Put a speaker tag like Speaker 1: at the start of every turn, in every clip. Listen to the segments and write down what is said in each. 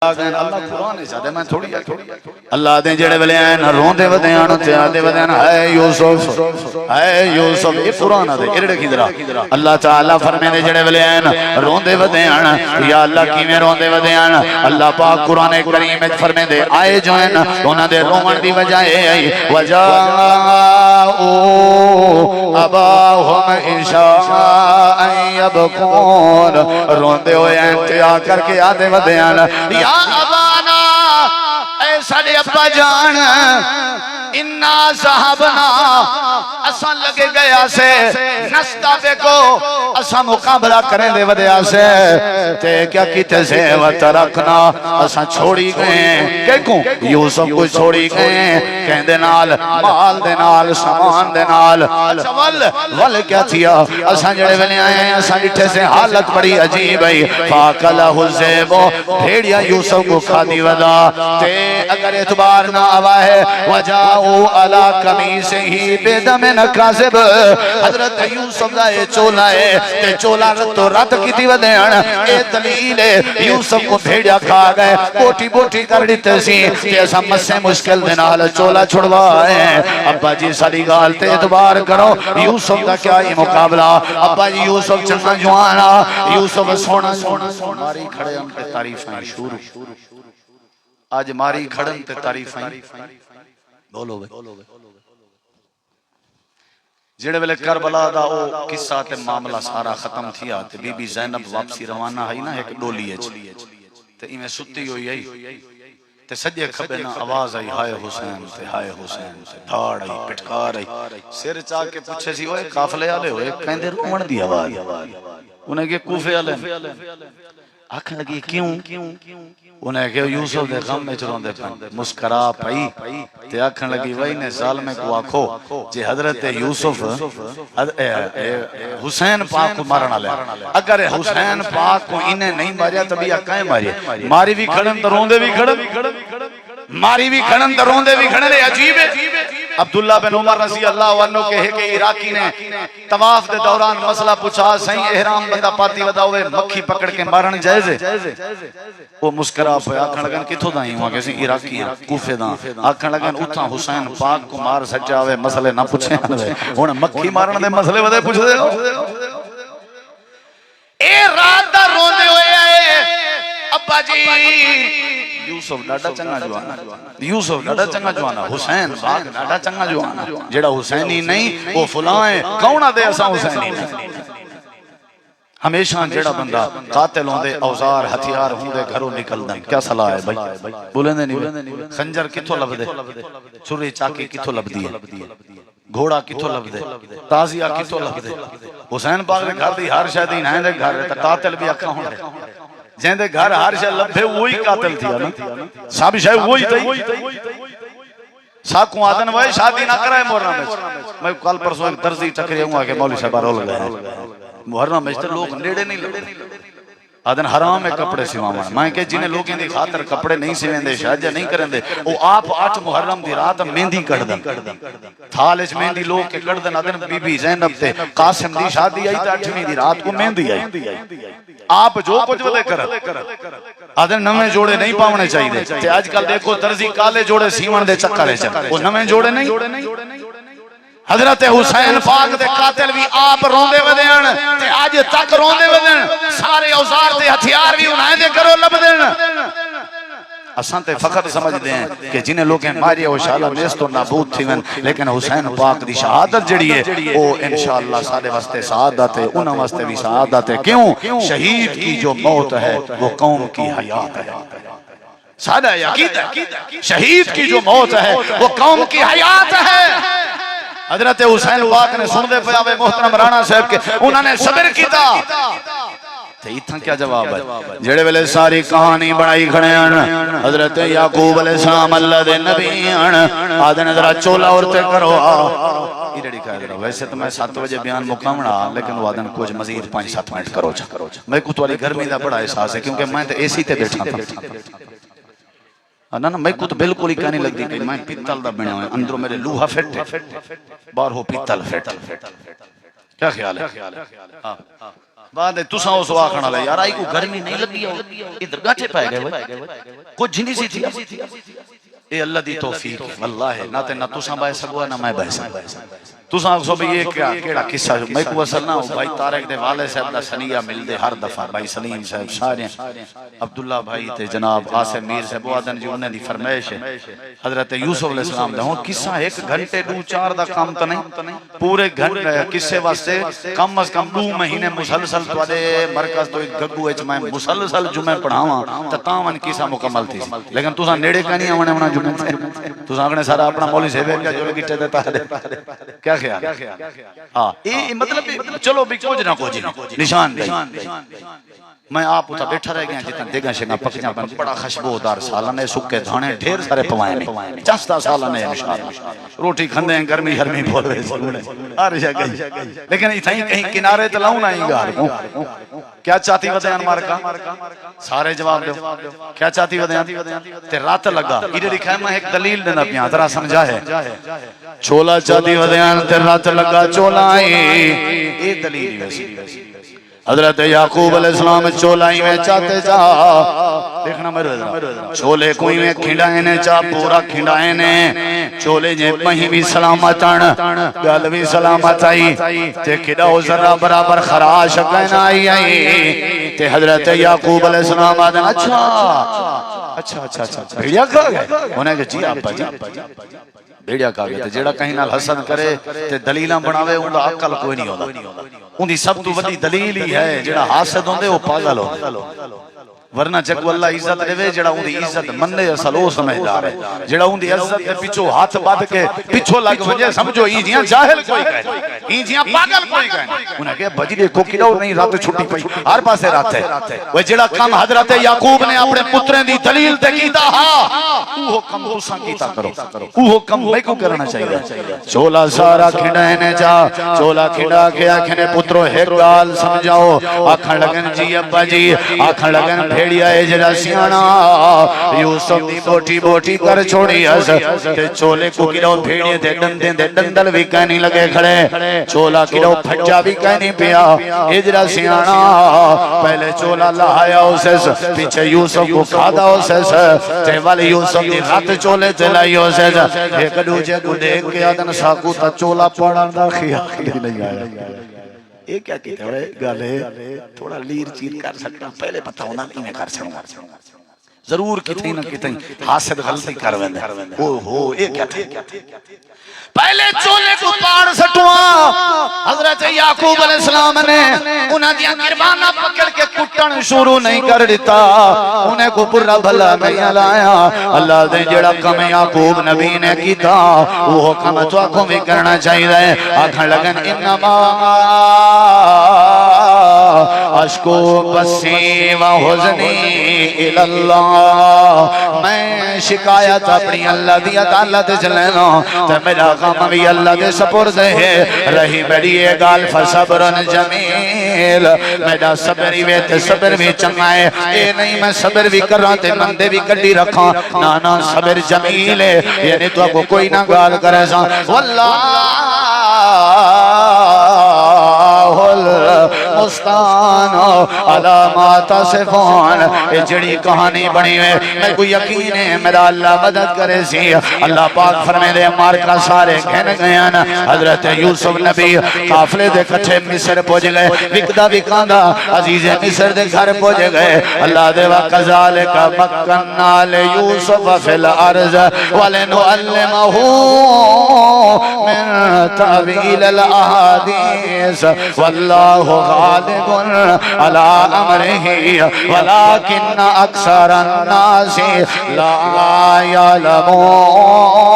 Speaker 1: اللہ قرآن ہے جادے میں تھوڑی اللہ دے جڑے ویلے ہیں روندے ودے آن تے آدے ودے آن اے یوسف یہ قرآن دے ارڑ کی درا اللہ تعالیٰ فرمیندے جڑے ویلے ہیں روندے ودے آن یا اللہ کیویں روندے ودے آن اللہ پاک قرآن کریم وچ فرمیندے آئے جو ہیں انہاں دے روون دی وجہ اے وجاءوا اباہم عشاء یبکون روندے ہوئے انتہا کر کے آدے ودے آن یا ابانا اے ساڑے ابا جان انا صحابنا اساں لگے گیا سے نستا بے کو اساں مقابلہ کریں دے ودیا سے تے کیا کیتے سے وترکنا اساں چھوڑی گئے کہ کوں یوسف کو چھوڑی گئے کہیں دے نال مال دے نال سامان دے نال ول کیا تھیا اساں جڑے ویلے آئے ہیں اساں ڈٹھے سے حالت بڑی عجیب ہے فاکلہ الذئب بھیڑیا یوسف کو کھا دی ودا تے اگر اعتبار نہ آوا ہے وجاؤ علی قمیصہ بدم کاذب حضرت یوسف دا اے چولا ہے تے چولا رتو رت کیتی ودیان اے دلیل ہے یوسف کو بھیڑیا کھا گئے بوٹی بوٹی کر دیتے سی تے اسا مسے مشکل دے نال چولا چھڑوائے ابا جی ساری گال تے اعتبار کرو یوسف دا کیا ہی مقابلہ ابا جی یوسف چنگا جوانا یوسف سونا ماری کھڑے ہم تے تعریفیں شروع آج ماری کھڑن تے تعریفیں بولو بھائی جڑے ویلے کربلا دا او قصہ تے معاملہ سارا ختم تھیا تے بی بی زینب واپسی روانہ ہے نا ایک ڈولی ہے تے ایویں ستی ہوئی ہے تے سجے کھبے نا آواز آئی ہائے حسین تے دھاڑ آئی پٹکار آئی سر چاہ کے پوچھے سی ہوئے قافلے والے ہوئے کہندے رومن دی آواز انہیں کہ کوفے والے آنکھ لگی کیوں انہیں کہ یوسف دے غم میں چلوں دے پن مسکرا پئی تے آنکھ لگی وہی نے ظالم کو آکھو جے حضرت یوسف حسین پاک کو مارنا لے اگر حسین پاک کو انہیں نہیں ماریا تبھی آکھائیں ماری ماری بھی کھڑن تو روندے بھی کھڑن ماری بھی کھڑن تو روندے بھی کھڑن عجیب ہے عبداللہ بن عمر رضی اللہ عنہ کہے کہ عراقی نے طواف دے دوران مسئلہ پوچھا صحیح احرام بندہ پاتی ودا ہوئے مکھی پکڑ کے مارن جائز ہے وہ مسکرا پہ آکھن لگن کتھو دائیں ہوا کیسے عراقی کوفے داں آکھن لگن اتھا حسین پاک کو مار سچا ہوئے مسئلے نہ پوچھیں انہیں مکھی مارن دے مسئلے ودے پوچھ دے ہو اے رات دا روندے ہوئے آئے ابا جی یوسف ڈاڈا چنگا جوانا حسین باغ ڈاڈا چنگا جوانا جڑا حسینی نہیں وہ فلاں ہے کونہ دے اساں حسینی نہیں ہمیشہ جڑا بندہ قاتل ہوں دے اوزار ہتھیار ہوں دے گھروں نکل دیں کیا صلاح ہے بھائی بولیں دے نہیں خنجر کتھو لب دے چھری چاکی کتھو لب دی گھوڑا کتھو لب دے تازیہ کتھو لب دے حسین باغ دے گھر دی ہر شہدین ہیں دے گھر دے قاتل بھی اکھا ہوں دے جہاں دے گھر ہر شاہ لبھے وہی قاتل تھیا نا سب شاہ وہی تھی ساکوں آدن وہی شادی نہ کرائے محرم میں کل پرسوں ایک درزی ٹکرے ہوں آگے مولی صاحبہ رول گئے محرم میں لوگ نیڑے نہیں لگے آدن حرام ہے کپڑے سیوانا میں کہ جنہیں لوگیں دی خاطر کپڑے نہیں سیویں دے شاہجہ نہیں کریں دے وہ آپ 8 محرم دی رات مہندی کڑ دن تھالج مہندی لوگ کے کڑ دن آدن بی بی زینب تے قاسم دی شادی آئی تا 8ویں دی رات کو مہندی آئی آپ جو کچھ ودے کر آدن نمیں جوڑے نہیں پاونے چاہیے تے آج کل دیکھو درزی کالے جوڑے سیون دے چکرے چاہ وہ نمیں جوڑے نہیں حضرت حسین پاک دے قاتل بھی آپ روندے ودین تے آج تک روندے ودین سارے اوزار دے ہتھیار بھی انہیں دے کرو لب دین اساں تے فخر سمجھ دیں کہ جنہیں لوگیں ماری وہ شاءاللہ نیست و نابود تھی ون لیکن حسین پاک دی شہادت جڑی ہے وہ انشاءاللہ سارے واسطے سعادت ہے انہوں واسطے بھی سعادت ہے کیوں شہید کی جو موت ہے وہ قوم کی حیات ہے سادہ یقید ہے شہید کی جو موت ہے وہ قوم کی حیات ہے حضرت حسین پاک نے سن دے پہ محترم رانا صاحب کے انہوں نے صبر کیتا تے اتھا کیا جواب ہے جڑے ویلے ساری کہانی بڑائی کھڑے ہیں حضرت یعقوب علیہ السلام اللہ دے نبی ہیں آدھے ذرا چولا اورتے کرو یہ ریڈی کہا رہا ویسے تو میں 7 بجے بیان مکمنا لیکن وہ آدھے کچھ مزید 5-7 منٹ کرو میں کو تو والی گرمی دا بڑا احساس ہے کیونکہ میں تے اے سی تے بیٹھا تھا نا میں کو تو بالکل ہی کہانی لگ دی کہ میں پیتل دا بنا ہوئے اندروں میرے لوہا فٹ باہر ہو پیتل فٹ کیا خیال ہے بعد تساں اس واکھن والے یار آئی کو گرمی نہیں لگی ادھر گاٹھے پائے گئے کچھ نہیں سی تھی اے اللہ دی توفیق ہے واللہ نہ تے نہ تساں بہ سکوا نہ میں بہ سکوا تساں سو بھی یہ کیڑا قصہ میں کو اصل نہ بھائی طارق دے والد صاحب دا سنیہ مل دے ہر دفعہ بھائی سلیم صاحب سارے عبداللہ بھائی تے جناب آصف میر صاحب وادن جی انہیں دی فرمائش ہے حضرت یوسف علیہ السلام دا ہوں قصہ ایک گھنٹے 2-4 دا کام تا نہیں پورے گھنٹے قصے واسطے کم از کم 2 مہینے مسلسل تو دے مرکز تو ایک گگو اچ میں مسلسل جمعہ پڑھاواں تے تاون قصہ مکمل تھی لیکن تساں نیڑے کا نہیں آونے ہونا جمعہ تساں اگنے سارا اپنا مولوی صاحب کا جو گٹے دیتا ہے کیا خیال ہاں یہ مطلب چلو بھی کچھ نہ کچھ نشان دے میں آپ اتھا بیٹھا رہ گیا جتنا دیگا شگا پکیاں بن بڑا خشبودار سالنے سکے دھانے ڈھیر سارے پوائیں میں چستا سالنے انشاءاللہ روٹی کھندے ہیں گرمی ہرمی بولوے سلونے ہر جگہ لیکن اتھائیں کہیں کنارے تلاؤں نہ ہی گار کیا چاہتی ودیان مارکا سارے جواب دو کیا چاہتی ودیان تے رات لگا ادھے دکھائے میں ایک دلیل دینا پیاں ذرا سمجھا ہے چولا چاہتی ودیان تے رات لگا چولا اے دلیل ویسی حضرت یعقوب علیہ السلام چولائی میں چاہتے جا دیکھنا میرے چولے کوئی میں کھنڈائیں نے چاہ پورا کھنڈائیں نے چولے جے پہیں بھی سلامتن گل بھی سلامت آئی تے کھڑاؤ ذرہ برابر خراش کہنا آئی تے حضرت یعقوب علیہ السلام آدھا اچھا بھیڑیا کھا گئے انہیں کہ جی آپ جی بھیڑیا کھا گئے جیڑا کہیں نال حسد کرے تے دلیلاں بناوے ان دا عقل کوئی نہیں ہوتا ان دی سب تو وڈی دلیل ہی ہے جڑا حاسد ہوندے وہ پاگل ہو ورنہ جگو اللہ عزت دے جڑا ان دی عزت مننے اصل او سمجھدار ہے جڑا ان دی عزت دے پیچھو ہاتھ بد کے پیچھو لگ وجے سمجھو ای جیاں جاہل کوئی کہے ای جیاں پاگل کوئی کہے انہاں کہ بجری کو کیڑو نہیں رات چھٹی پئی ہر پاسے رات ہے وہ جڑا کم حضرت یعقوب نے اپنے پتریں دی دلیل تے کیتا ہاں وہ کم تساں کیتا کرو وہ کم میں کو کرنا چاہیے چولا سارا کھڑائے نے جا چولا کھڑا کے آکھنے پترو ایک گال سمجھاؤ آکھن لگن جی ابا جی آکھن لگن بھیڑیا ہے جڑا سیانا یوسف دی بوٹی بوٹی کر چھوڑی اس تے چولے کو کیڑو بھیڑیے دے ڈندے دے ڈندل بھی کہنی لگے کھڑے چولا کیڑو پھٹا بھی کہنی پیا ہجرا سیانا پہلے چولا لایا اسے پیچھے یوسف کو کھادا اسے تے والی یوسف دی غت چولے تے لائی اسے ایک دوجے کو دیکھ کے آدن ساکو تا چولا پڑھن دا خیال ہی نہیں آیا یہ کیا کہتے ہیں گالے تھوڑا لیر چیر کر سکتا پہلے پتہ ہونا نہیں میں کر سکتا ضرور کتنی نہ کتنی حاسد غلطی کر ویندے اوہو یہ کیا تھے پہلے چولے کو پاڑ سٹوا حضرت یعقوب علیہ السلام نے انہاں دیا گربانہ پکڑ کے کٹن شروع نہیں کر دیتا انہیں کو پورا بھلا نہیں لایا اللہ دے جڑا کم یعقوب نبی نے کیتا وہ کم تو آنکھوں بھی کرنا چاہیے آنکھیں لگن انما اشکو بسی و حزنی الاللہ میں شکایت اپنی اللہ دی عدالت چلینا تو میرا غم بھی اللہ دے سپرد ہے رہی میری یہ گال فصبر جمیل میرا صبر ہی ویت صبر بھی چنگائے اے نہیں میں صبر بھی کر رہا تے مندے بھی کڑی رکھا نانا صبر جمیل ہے یعنی تو آپ کو کوئی نہ گال کرے سا واللہ مستان علامات صفان جڑی کہانی بنی ہوئے میں کو یقین ہے میرا اللہ مدد کرے سی اللہ پاک فرمے دے مارکا سارے کہن گیا نا حضرت یوسف نبی قافلے دے کچھے مصر پہنچ گئے وکدہ بھی کاندہ عزیز مصر دے گھر پہنچ گئے اللہ دے وَقَذَالِكَ مَكَّنَّا لِيُوسُفَ فِي الْأَرْضِ وَلِنُعَلِّمَهُ مِن تَأْوِيلِ الْأَحَادِيثِ وَاللَّهُ غالب على امره ولكن اکثر الناس لا يعلمون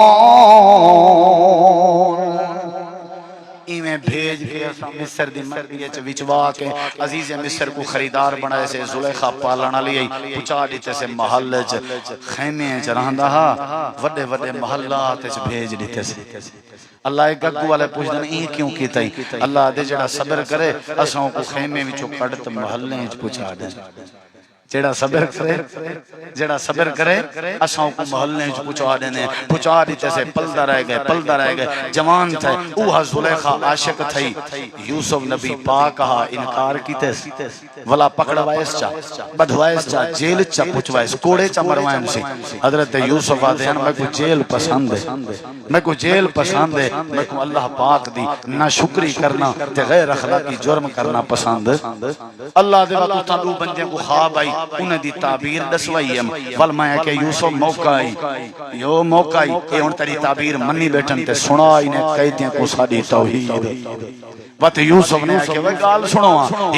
Speaker 1: ایمیں بھیج کے مصر دی مردیے چ وچوا کے عزیز مصر کو خریدار بنائے سے زلیخا پالنا لیے پچا دیتے سے محل چ خیمے چ رہندا ہا وڈے وڈے محلات چ بھیج دیتے سے اللہ ایک گگو والے پوچھ دن این کیوں کیتا ہی اللہ دے جڑا صبر کرے اساں کو خیمے وچوں کڈ تے محلے وچ پہنچا دے جیڑا صبر کرے اساں کو محلے وچ پہنچا دیتے سے پلدا رہ گئے جوان تھے اوہ زلیخا عاشق تھئی یوسف نبی پاک کہا انکار کیتے ولا پکڑوائس چا بدھوائس چا جیل چا پوچھوائس کوڑے چا مروائن سی حضرت یوسف آدھے ہیں میں کو جیل پسند ہے میں کو اللہ پاک دی نہ شکری کرنا تے غیر اخلاقی جرم کرنا پسند اللہ دے وقت تھا دو بندے کو خواب آئی انہیں دی تعبیر دسوائی ہے والمایا کہ یوسف موقع آئی اے ان تری تعبیر منی بیٹھن تے سنا انہیں کہتے ہیں کو ساری توحید وقت یوسف نے کہ وہ گال سنو